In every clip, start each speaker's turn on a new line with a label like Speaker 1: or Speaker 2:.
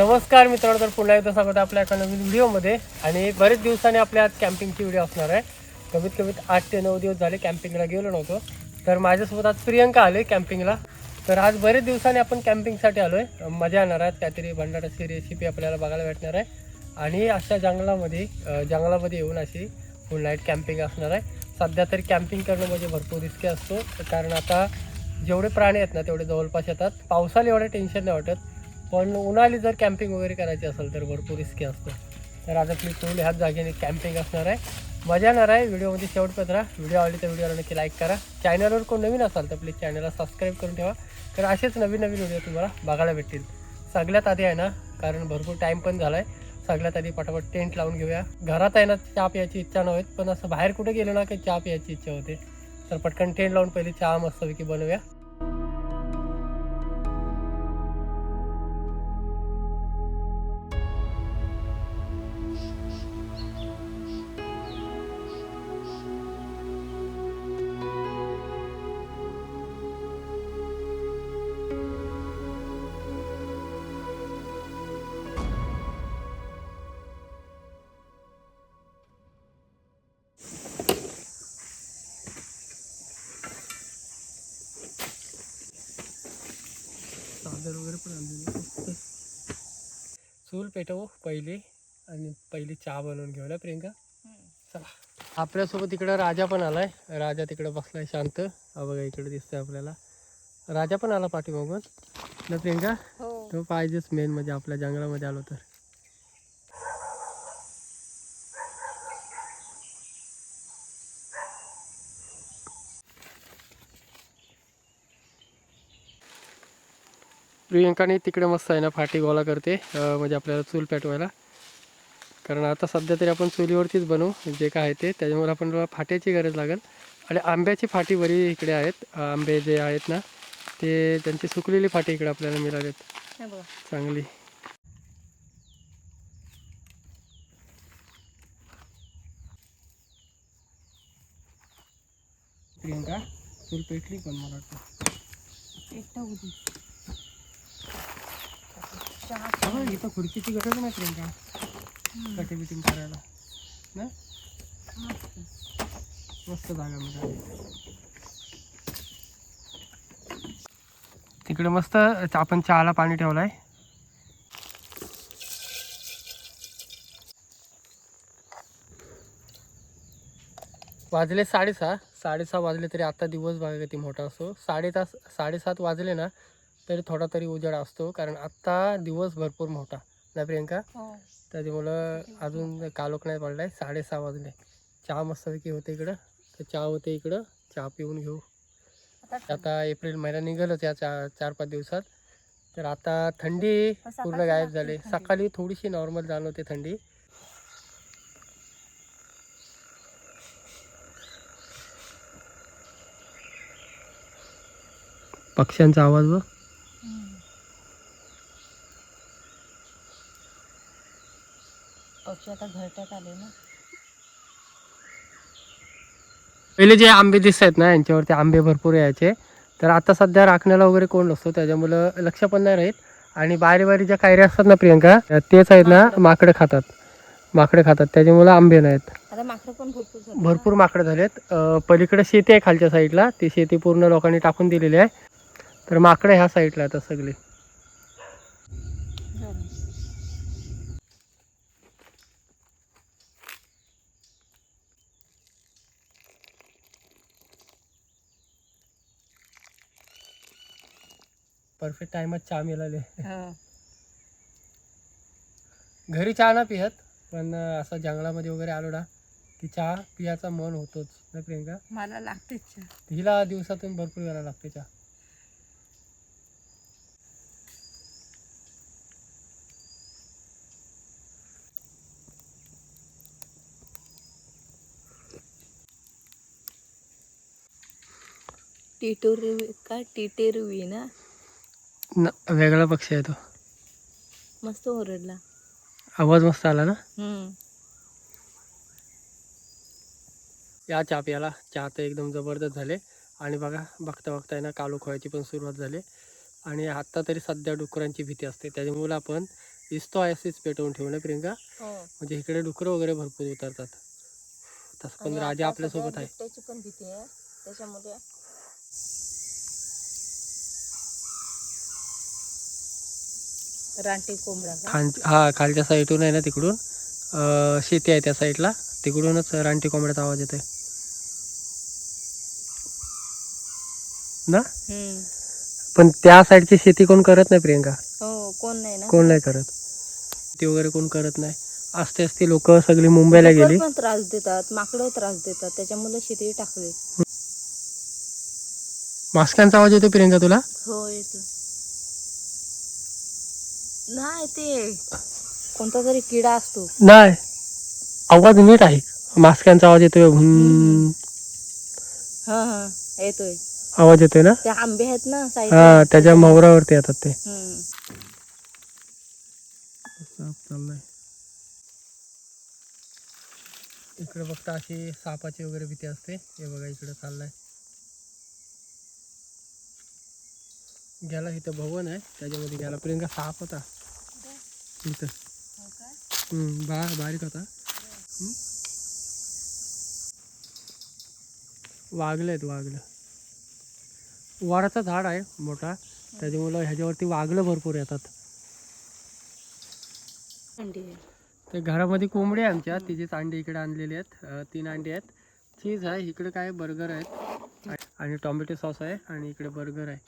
Speaker 1: नमस्कार मित्रांनो, तर पुन्हा एकदा स्वागत आहे आपल्या एका नवीन व्हिडिओमध्ये. आणि बरेच दिवसांनी आपल्या आज कॅम्पिंगची व्हिडिओ असणार आहे. कमीत कमीत 8 ते 9 दिवस झाले कॅम्पिंगला गेलो नव्हतो. तर माझ्यासोबत आज प्रियंका आले कॅम्पिंगला. तर आज बरेच दिवसांनी आपण कॅम्पिंगसाठी आलो आहे. मजा येणार आहे, काहीतरी भंडाराची रेसिपी आपल्याला बघायला भेटणार आहे. आणि अशा जंगलामध्ये येऊन अशी फुल नाईट कॅम्पिंग असणार आहे. सध्या तरी कॅम्पिंग करणं म्हणजे भरपूर रिस्की असतो, कारण आता जेवढे प्राणी आहेत ना तेवढे जवळपास येतात. पावसाला एवढं टेन्शन नाही वाटत, पण उन्हाळी जर कॅम्पिंग वगैरे करायची असेल तर भरपूर रिस्की असतं. तर आज आपली फुल ह्याच जागेने कॅम्पिंग असणार आहे. मजा येणार आहे. व्हिडिओमध्ये शेवटपर्यंत राहा. व्हिडिओ आवडली तर व्हिडिओला नक्की लाईक करा. चॅनलवर कोण नवीन असाल तर प्लीज चॅनलला सबस्क्राईब करून ठेवा, तर असेच नवीन नवीन व्हिडिओ तुम्हाला बघायला भेटतील. सगळ्यात आधी आहे ना, कारण भरपूर टाईम पण झाला आहे, सगळ्यात आधी पटापट टेंट लावून घेऊया. घरात आहे ना चहा प्यायची इच्छा नव्हती, पण असं बाहेर कुठे गेलो ना की चहा प्यायची इच्छा होते. तर पटकन टेंट लावून पहिली चहा मस्तपैकी बनवूया. चादर वगैरे पण आणलेली. चूल पेटवू पहिली आणि पहिली चहा बनवून घेऊ ना प्रियंका. चला, आपल्यासोबत इकडं राजा पण आलाय. राजा तिकडे बसलाय शांत. हा बघा, इकडे दिसतोय आपल्याला. राजा पण आला पाठीमागून ना प्रियंका. तो पाहिजेच मेन म्हणजे आपल्या जंगलामध्ये आलो तर. प्रियंकाने तिकडे मस्त आहे ना फाटी गोळा करते, म्हणजे आपल्याला चूल पेटवायला. कारण आता सध्या तरी आपण चुलीवरतीच बनवू जे काय आहे ते, त्याच्यामुळे आपण फाट्याची गरज लागेल. आणि आंब्याची फाटी बरी इकडे आहेत. आंबे जे आहेत ना ते त्यांची सुकलेली फाटी इकडे आपल्याला मिळालेत चांगली. प्रियंका चूल पेटली पण मला वाटतं इथं खुर्चीची गरज नाही प्रियंका, कटिंग बिटिंग करायला ना. मस्त जागा मिळाली तिकडे. मस्त आपण चहाला पाणी ठेवलंय. वाजले 6:30. 6:30 वाजले तरी आता दिवस बघा किती मोठा असतो. 7:30 वाजले ना तरी थोडा तरी उजेड असतो, कारण आत्ता दिवस भरपूर मोठा ना प्रियंका. त्याच्यामुळं अजून कालोख नाही पडलाय. 6:30 वाजले. चहा मस्तपैकी होते इकडं, तर चहा होते इकडं. चहा पिऊन घेऊ. आता एप्रिल महिना निघालच या 4-5 दिवसात. तर आता थंडी पूर्ण गायब झाली. सकाळी थोडीशी नॉर्मल जाणवते थंडी. पक्ष्यांचा आवाज व
Speaker 2: पक्षी आता घरट्यात आले ना.
Speaker 1: पहिले जे आंबे दिसत आहेत ना यांच्यावरती आंबे भरपूर यायचे. तर आता सध्या राखण्याला वगैरे कोण नसतो, त्याच्यामुळं लक्ष पण नाही राहीत. आणि बारी ज्या कायऱ्या असतात ना प्रियंका, तेच आहेत ना माकडं खातात त्याच्यामुळं आंबे नाहीत.
Speaker 2: आता माकडं पण
Speaker 1: भरपूर माकडं झालेत. पलीकडे शेती आहे खालच्या साईडला, ती शेती पूर्ण लोकांनी टाकून दिलेली आहे. तर माकडं ह्या साईडला आता सगळे. परफेक्ट टायमात चहा मिळाले. घरी चहा ना पियत, पण असं जंगलामध्ये वगैरे आलो ना की चहा पियाचा मन होतोच ना प्रियंका.
Speaker 2: मला लागते
Speaker 1: हिला दिवसातून भरपूर वेळा लागते चहा.
Speaker 2: टिटेरुवी ना.
Speaker 1: वेगळा पक्षी आहे तो.
Speaker 2: मस्त ओरडला.
Speaker 1: आवाज मस्त आला ना. या चहा प्यायला. चहा तर एकदम जबरदस्त झाले. आणि बघता आहे ना कालोख व्हायची पण सुरुवात झाली. आणि आत्ता तरी सध्या डुकरांची भीती असते, त्याच्यामुळे आपण इस्तो आहे असेच पेटवून ठेवू ना प्रियंका,
Speaker 2: हो.
Speaker 1: म्हणजे इकडे डुकरं वगैरे भरपूर उतरतात. तसं पण राजा आपल्यासोबत आहे.
Speaker 2: बिबट्याची पण भीती आहे त्याच्यामुळे. रानटी कोंबडा का?
Speaker 1: खालच्या साईडून आहे ना, तिकडून शेती आहे त्या साईडला, तिकडूनच रानटी कोंबड्याचा आवाज येतोय ना. पण त्या साईडची शेती कोण करत नाही प्रियंका.
Speaker 2: हो, कोण नाही ना.
Speaker 1: कोण नाही करत ते वगैरे, कोण करत नाही. असते लोक सगळी मुंबईला गेली.
Speaker 2: पण त्रास देतात, माकडं त्रास देतात, त्याच्यामुळे शेती टाकली.
Speaker 1: मास्कांचा आवाज येतो प्रियंका तुला?
Speaker 2: हो येतो. नाही, ते कोणता तरी किडा असतो.
Speaker 1: नाही, आवाज नीट आहे. मास्कांचा आवाज येतोय.
Speaker 2: हा हा, येतोय
Speaker 1: आवाज येतोय ना.
Speaker 2: ते आंबे आहेत ना साईड.
Speaker 1: हा, त्याच्या मोहरावरती येतात ते. चाललंय इकडे बघता, अशी सापाची वगैरे भीती असते. हे बघा इकडे चाललाय. गेला इथं भवन आहे, त्याच्यामध्ये गेला प्रियंका. साप होता इथं. बारीक होता. वाघलं वडाचं झाड आहे मोठा, त्याच्यामुळं ह्याच्यावरती वाघलं भरपूर येतात. ते घरामध्ये कोंबडी आहे आमच्या, तिचीच अंडी इकडे आणलेली आहेत. 3 अंडी आहेत. चीज आहे इकडे, काय बर्गर आहेत आणि टोमॅटो सॉस आहे, आणि इकडे बर्गर आहे.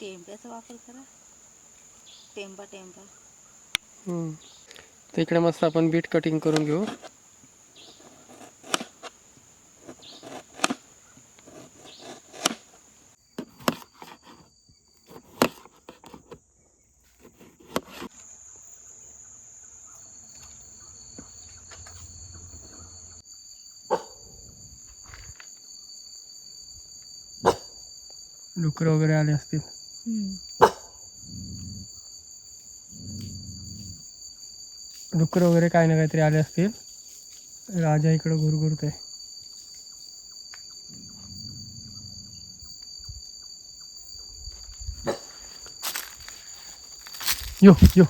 Speaker 2: टेंब्याचा वापर करा. टेंबा
Speaker 1: तर इकडे मस्त आपण बीट कटिंग करून घेऊ. डुकरं वगैरे आले असतील. डुकरं वगैरे काय ना काहीतरी आले असतील. राजा इकडे घुरघुरतोय. यो यो.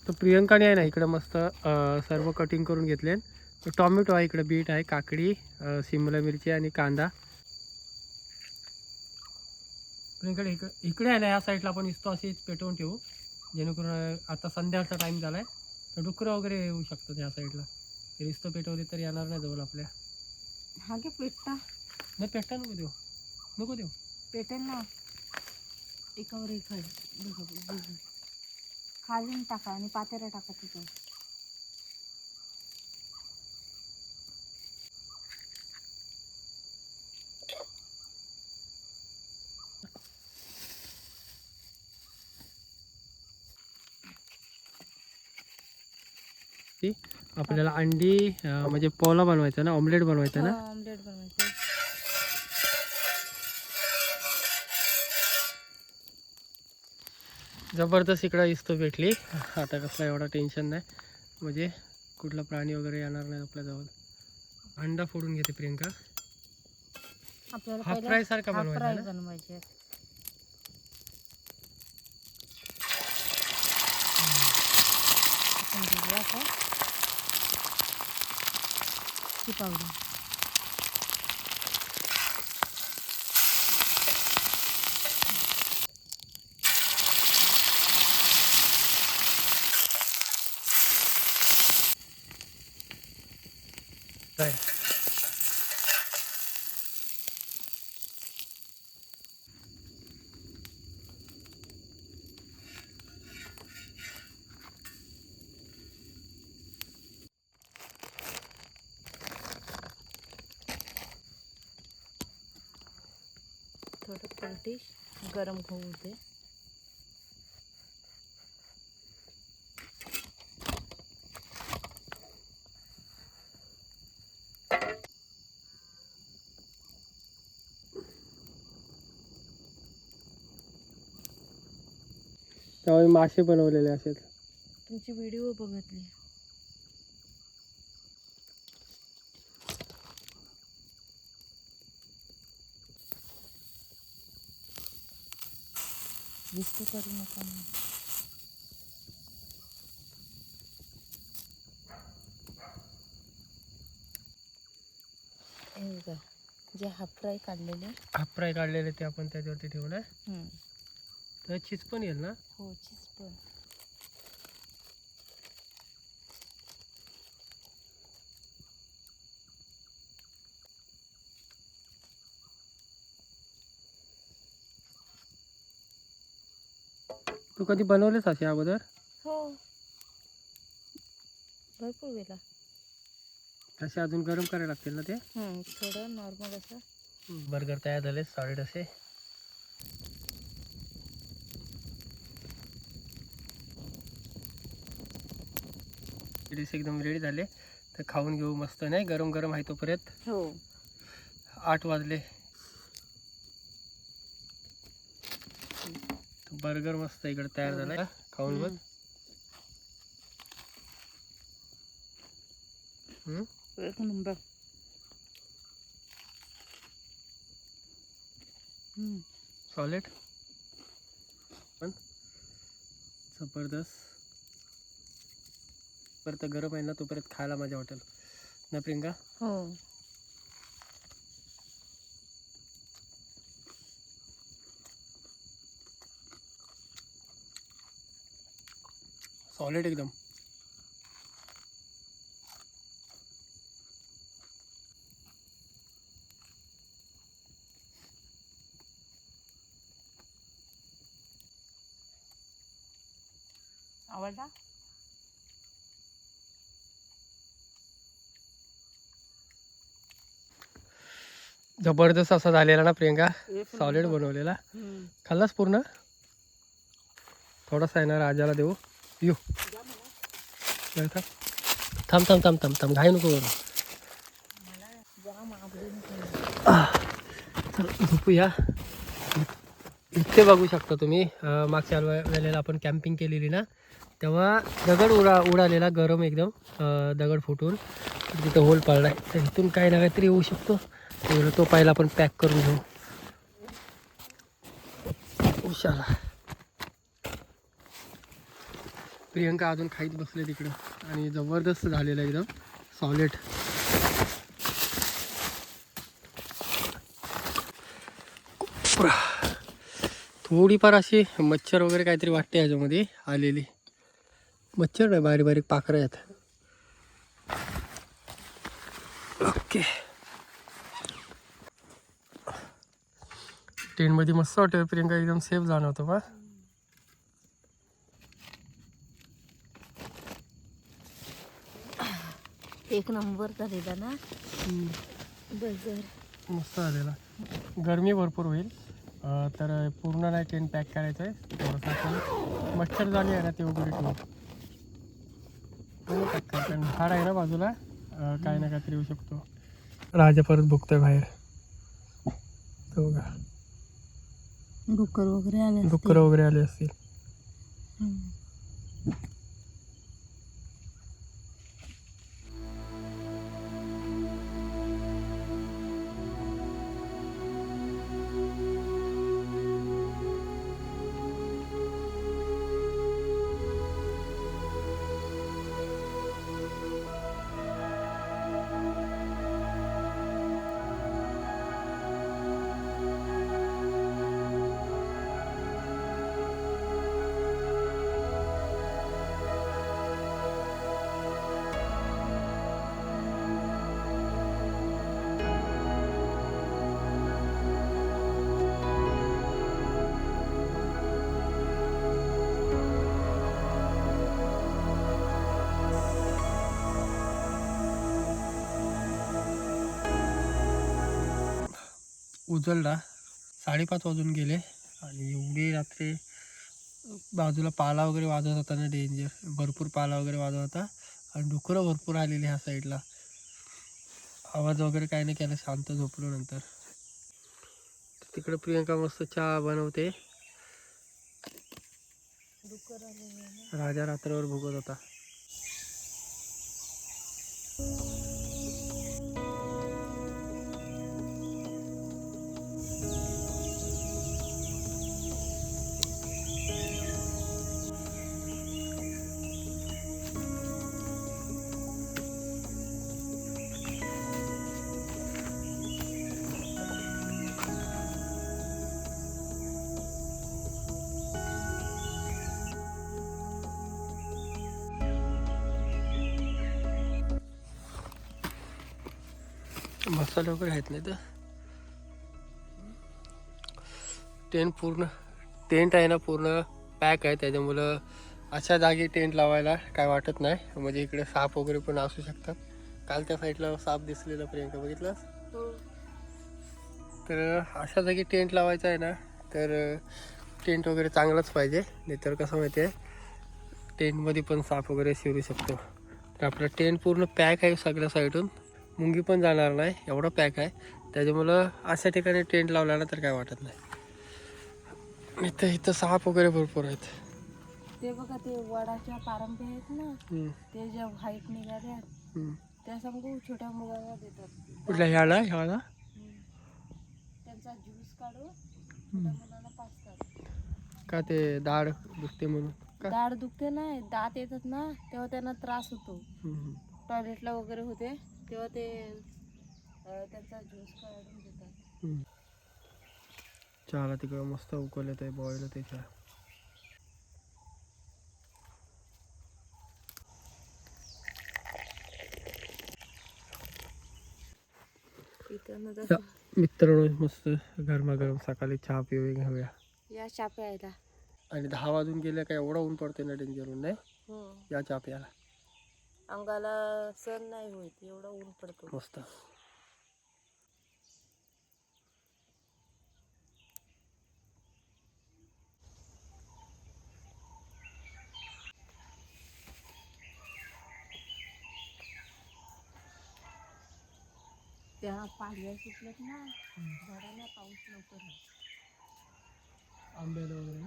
Speaker 1: तर प्रियंकाने आहे ना इकडे मस्त सर्व कटिंग करून घेतले. टॉमॅटो आहे इकडे, बीट आहे, काकडी, शिमला मिरची आणि कांदा. प्रियंकाने इकडे आहे ना, या साईडला आपण इस्तो अशीच पेटवून ठेवू, जेणेकरून आता संध्याकाळचा टाइम झालाय, तर डुकरं वगैरे येऊ शकतात या साईडला. इस्तो पेटवली तर येणार नाही जवळ आपल्या.
Speaker 2: हा घे पेटता.
Speaker 1: नाही, पेटा नको देऊ
Speaker 2: पेटेल ना. एकावर एक खाली टाका आणि पातेला टाका तिथं.
Speaker 1: आपल्याला अंडी म्हणजे पोला बनवायचा ना, ऑमलेट बनवायचा ना.
Speaker 2: ऑमलेट बनवायचं.
Speaker 1: जबरदस्त इकडं इस्तो भेटली. आता कसला एवढा टेन्शन नाही, म्हणजे कुठला प्राणी वगैरे येणार नाही आपल्याजवळ. अंडा फोडून घेते प्रियंका.
Speaker 2: आपल्याला
Speaker 1: हाफ फ्राय सारखा बनवायचा ना.
Speaker 2: बनवायचे. पावडर
Speaker 1: काय
Speaker 2: थोडं पलटी गरम होऊ दे.
Speaker 1: तेव्हा मी मासे बनवलेले असेल.
Speaker 2: तुमची व्हिडिओ बघितली. दिसतो करू नका म्हणून. हे बघा, जे हाफ फ्राय काढलेले.
Speaker 1: हाफ फ्राय काढलेले ते आपण त्याच्यावरती ठेवलं. तर चीज पण येईल ना.
Speaker 2: हो, चीज पण.
Speaker 1: तू कधी बनवलेस असे अगोदर?
Speaker 2: हो, भरपूर वेळा.
Speaker 1: असे अजून गरम करायला लागतील ना ते.
Speaker 2: थोडं नॉर्मल असं.
Speaker 1: बर्गर तयार झाले सॉलिड असे. डिश एकदम रेडी झाले. तर खाऊन घेऊ मस्त नाही, गरम गरम आहे तोपर्यंत.
Speaker 2: हो,
Speaker 1: 8 वाजले. बर्गर मस्त इकडे तयार झालाय, खाऊन बघ.
Speaker 2: एक नंबर.
Speaker 1: सॉलिड पण जबरदस्त. परत गरम आहे ना तोपर्यंत खायला मजा वाटेल ना प्रियंका.
Speaker 2: हो,
Speaker 1: सॉलिड एकदम.
Speaker 2: आवडला.
Speaker 1: जबरदस्त असा झालेला ना प्रियंका. सॉलिड बनवलेला. खाल्लास पूर्ण? थोडासा आहे ना राजाला देऊ. येऊ थांब थांब थांब थांब थांब, घाई नको करू. चल झोपूया. इथे बघू शकता तुम्ही, मागच्या वेळेला आपण कॅम्पिंग केलेली ना, तेव्हा दगड उडालेला गरम एकदम. दगड फुटून तिथं होल पडलाय. तर इथून काही ना काहीतरी येऊ शकतो. तो पहिला आपण पॅक करून घेऊ. उशाला प्रियंका अजून खाईत बसले तिकडं. आणि जबरदस्त झालेलं एकदम सॉलिड. थोडीफार अशी मच्छर वगैरे काहीतरी वाटते ह्याच्यामध्ये आलेली. मच्छर नाही, बारीक बारीक पाखरं आहेत. ओके, ट्रेनमध्ये मस्त वाटतं प्रियंका, एकदम सेफ जाणवतं बा.
Speaker 2: एक नंबर झालेला ना बर्गर.
Speaker 1: मस्त झालेला. गरमी भरपूर होईल, तर पूर्ण नाही टेन पॅक करायचं आहे. थोडंसं आपण मच्छर झाली आहे ना ते वगैरे ठेवू. पॅक करायचं. झाड आहे ना बाजूला, काही ना काहीतरी येऊ शकतो. राजा परत बघतोय बाहेर. तो बघा,
Speaker 2: डुक्कर वगैरे आले.
Speaker 1: डुक्कर वगैरे आले असतील. उजळला. 5:30 वाजून गेले आणि एवढी रात्री बाजूला पाला वगैरे वाजत होता ना, डेंजर. भरपूर पाला वगैरे वाजत होता आणि डुकरं भरपूर आलेली ह्या साईडला. आवाज वगैरे काही नाही केला, शांत झोपलो. नंतर तिकडे प्रियंका मस्त चहा बनवते. राजा रात्रभर भुगत होता. मसाले वगैरे आहेत नाही तर टेंट आहे ना पूर्ण पॅक आहे. त्याच्यामुळं अशा जागी टेंट लावायला काय वाटत नाही. म्हणजे इकडे साप वगैरे पण असू शकतात. काल त्या साईडला साप दिसलेला प्रियंका बघितलास. तर अशा जागी टेंट लावायचा आहे ना तर टेंट वगैरे चांगलाच पाहिजे. नाहीतर कसं माहिती आहे टेंटमध्ये पण साप वगैरे शिरू शकतो. तर आपला टेंट पूर्ण पॅक आहे सगळ्या साईडून. मुंगी पण जाणार नाही एवढा पॅक आहे. त्याच्यामुळं अशा ठिकाणी टेंट लावला ना तर काय वाटत नाही. इथं साप वगैरे भरपूर आहेत.
Speaker 2: ते बघा ते वडाच्या पारंबे आहेत ना ते ज्या व्हाईट निघाल्या त्या सांगू छोट्या मुलांना देतात.
Speaker 1: कुठल्या ह्याला
Speaker 2: त्यांचा ज्यूस काढून छोट्या मुलांना पाजतात.
Speaker 1: का ते दाढ दुखते म्हणून?
Speaker 2: दाढ दुखते नाही, दात येतात ना तेव्हा त्यांना त्रास होतो. टॉयलेटला वगैरे होते तेव्हा ते त्यांचा ज्यूस काढून देतात.
Speaker 1: चहाला तिकडं मस्त उकळले ते बॉईल ते चहा. मित्रांनो मस्त गरमागरम सकाळी चहा घेऊया
Speaker 2: या चहा प्यायला.
Speaker 1: आणि 10 वाजून गेले काय एवढा ऊन पडते ना डेंजर ऊन नाही. या चहा प्यायला
Speaker 2: अंगाला सण नाही होत एवढा ऊन पडतो
Speaker 1: मस्त.
Speaker 2: त्या पाडव्या सुटल्यात ना झाडाला पाऊस लवकर
Speaker 1: आंब्याला वगैरे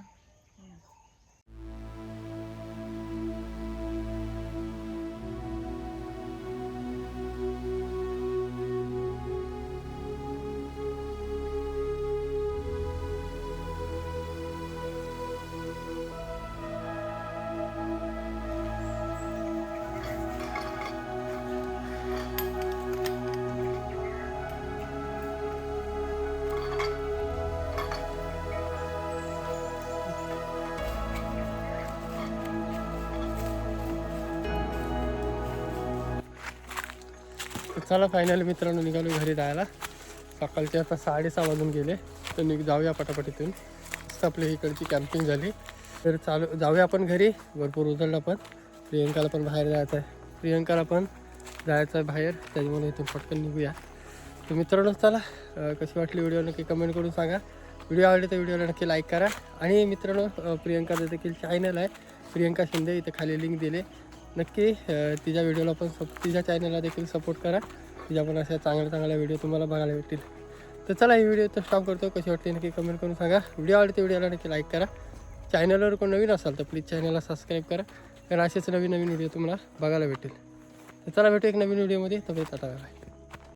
Speaker 1: चला फायनली मित्रांनो निघालो घरी जायला. सकाळचे आता 6:30 वाजून गेले. तर जाऊया पटापटीतून. मस्त आपली इकडची कॅम्पिंग झाली. तर जाऊया आपण घरी. भरपूर उजळला पण. प्रियंकाला पण बाहेर जायचं आहे बाहेर. त्याच्यामुळे इथून पटकन निघूया. तर मित्रांनो चला कशी वाटली व्हिडिओ नक्की कमेंट करून सांगा. व्हिडिओ आवडली तर व्हिडिओला नक्की लाईक करा. आणि मित्रांनो प्रियंकाचं देखील चॅनल आहे प्रियंका शिंदे. इथे खाली लिंक दिले. नक्की तिच्या व्हिडिओला पण तिच्या चॅनलला देखील सपोर्ट करा. तिच्या पण अशा चांगल्या व्हिडिओ तुम्हाला बघायला भेटतील. तर चला ही व्हिडिओ तर स्टॉप करतो. कशी वाटते नक्की कमेंट करून सांगा. व्हिडिओ आवडते तर व्हिडिओला नक्की लाईक करा. चॅनलवर कोण नवीन असाल तर प्लीज चॅनलला सबस्क्राईब करा. कारण असेच नवीन व्हिडिओ तुम्हाला बघायला भेटेल. तर चला भेटू एक नवीन व्हिडिओमध्ये. तोपर्यंत आता बाय.